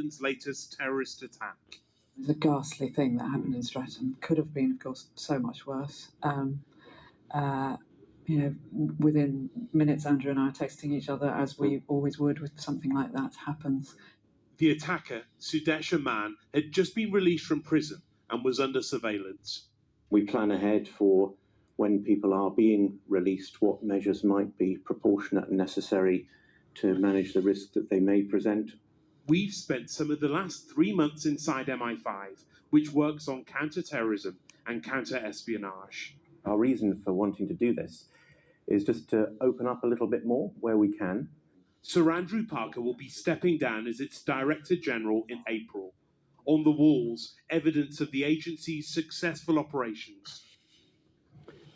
London's latest terrorist attack. It's a ghastly thing that happened in Streatham. Could have been, of course, so much worse. Within minutes, Andrew and I are texting each other, as we always would with something like that happens. The attacker, Sudesh Aman, had just been released from prison and was under surveillance. We plan ahead for when people are being released, what measures might be proportionate and necessary to manage the risk that they may present. We've spent some of the last 3 months inside MI5, which works on counter-terrorism and counter-espionage. Our reason for wanting to do this is just to open up a little bit more where we can. Sir Andrew Parker will be stepping down as its Director General in April. On the walls, evidence of the agency's successful operations.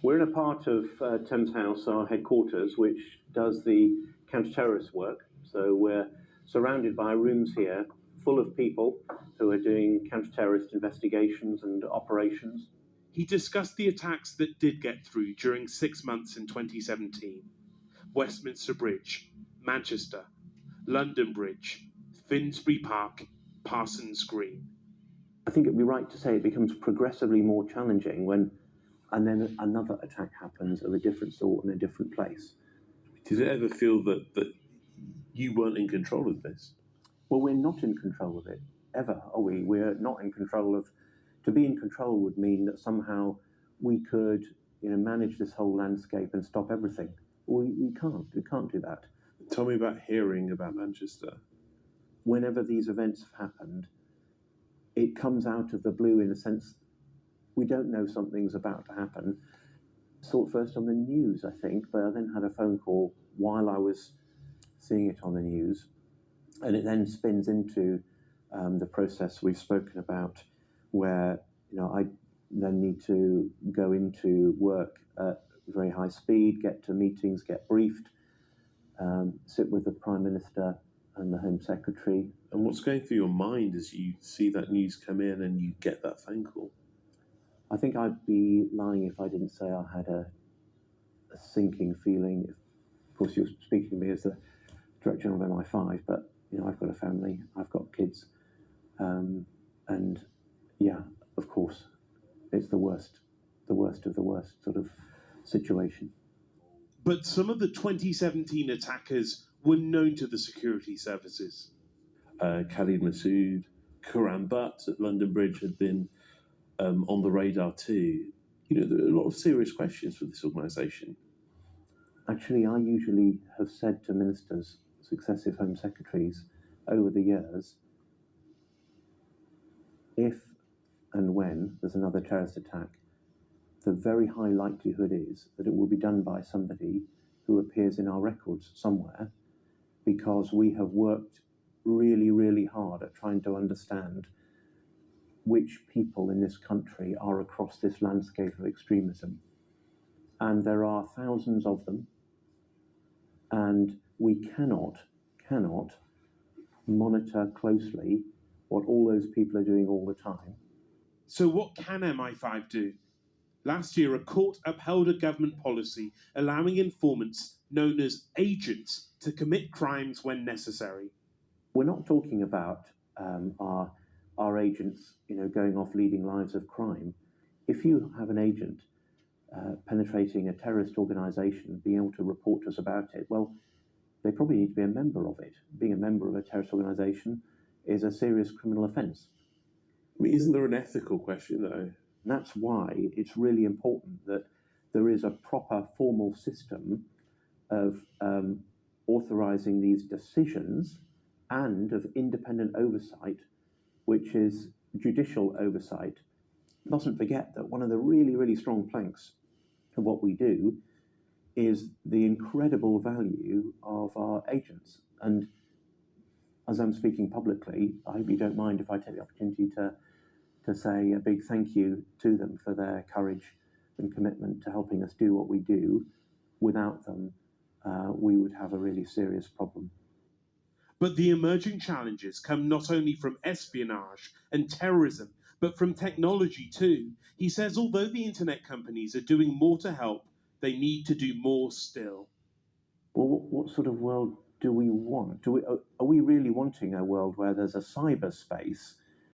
We're in a part of Thames House, our headquarters, which does the counter-terrorist work. So we're surrounded by rooms here full of people who are doing counter-terrorist investigations and operations. He discussed the attacks that did get through during 6 months in 2017. Westminster Bridge, Manchester, London Bridge, Finsbury Park, Parsons Green. I think it'd be right to say it becomes progressively more challenging and then another attack happens of a different sort in a different place. Did it ever feel that you weren't in control of this? Well, we're not in control of it, ever, are we? We're not in control of... To be in control would mean that somehow we could, manage this whole landscape and stop everything. We can't do that. Tell me about hearing about Manchester. Whenever these events have happened, it comes out of the blue in a sense. We don't know something's about to happen. Saw it first on the news, I think, but I then had a phone call while I was seeing it on the news, and it then spins into the process we've spoken about, where I then need to go into work at very high speed, get to meetings, get briefed, sit with the Prime Minister and the Home Secretary. And what's going through your mind as you see that news come in and you get that phone call? I think I'd be lying if I didn't say I had a sinking feeling. Of course, you're speaking to me as the Director of MI5, but I've got a family, I've got kids, and yeah, of course, it's the worst of the worst sort of situation. But some of the 2017 attackers were known to the security services. Khalid Masood, Quran Butt at London Bridge had been on the radar too. There are a lot of serious questions for this organisation. Actually, I usually have said to ministers, successive Home Secretaries, over the years, if and when there's another terrorist attack, the very high likelihood is that it will be done by somebody who appears in our records somewhere, because we have worked really, really hard at trying to understand which people in this country are across this landscape of extremism. And there are thousands of them, and we cannot monitor closely what all those people are doing all the time. So what can MI5 do? Last year, a court upheld a government policy allowing informants known as agents to commit crimes when necessary. We're not talking about our agents, going off leading lives of crime. If you have an agent penetrating a terrorist organisation, being able to report to us about it, well, they probably need to be a member of it. Being a member of a terrorist organisation is a serious criminal offence. I mean, isn't there an ethical question, though? And that's why it's really important that there is a proper formal system of authorising these decisions and of independent oversight, which is judicial oversight. Mustn't forget that one of the really, really strong planks of what we do is the incredible value of our agents. And as I'm speaking publicly, I hope you don't mind if I take the opportunity to say a big thank you to them for their courage and commitment to helping us do what we do. Without them, we would have a really serious problem. But the emerging challenges come not only from espionage and terrorism, but from technology too. He says although the internet companies are doing more to help, they need to do more still. Well, what sort of world do we want? Are we really wanting a world where there's a cyberspace